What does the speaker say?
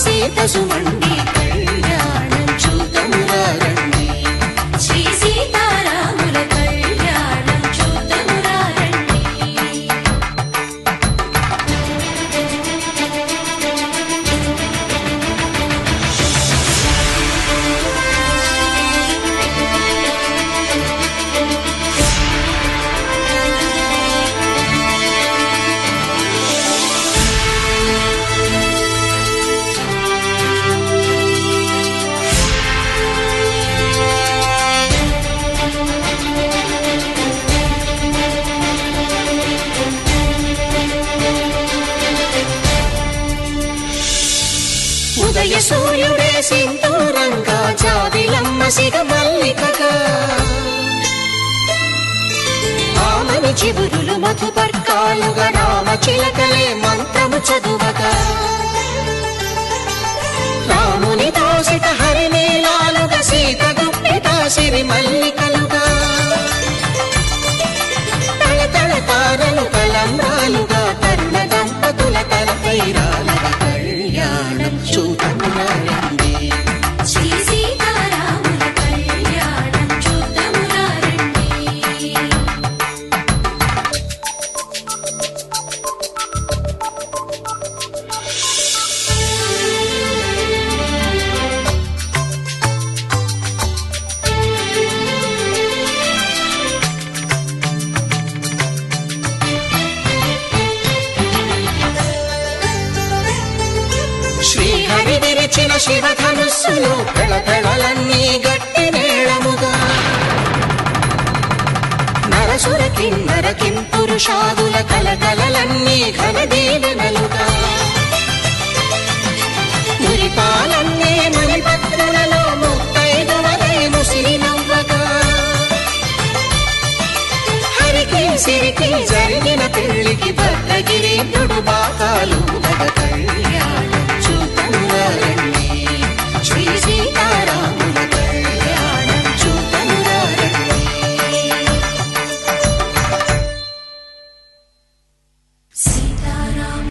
సీత సుమండి కళ్యాణం చూద్దామురా రండి. శ్రీ సీతారాముల కళ్యాణం చూద్దామురా రండి. ఉదయ సూర్యుడే సింధూరంగా జాబిలమ్మ సిగ మల్లికగా ఆమని చివురులు మధుపర్కాలుగా రామ చిలకలే మంత్రము చదువగా రాముని దోసిట హరినీలాలుగా సీత గుప్పిట సిరి మల్లికలుగా తళతళ తారలు కలంబ్రాలుగా తరుణ దంపతుల తలపైరాలుగా కళ్యాణం చూద్దామురా రండి. శ్రీ సీతారాముల కళ్యాణం చూద్దామురా రండి. శ్రీహరి విరిచిన శివధనుస్సులు పెళపెళలన్నీ గట్టి మేళముగా నరసుర కిన్నర కింపురుషాదుల కలకలలన్నీ ఘన దీవెనలుగా మురిపాలన్నీ మణిపత్రులలో ముత్తైదువలై ముసిరి నవ్వగా హరికి సిరికి జరిగిన పెళ్లికి భద్రగిరీంద్రుడు బాకాలు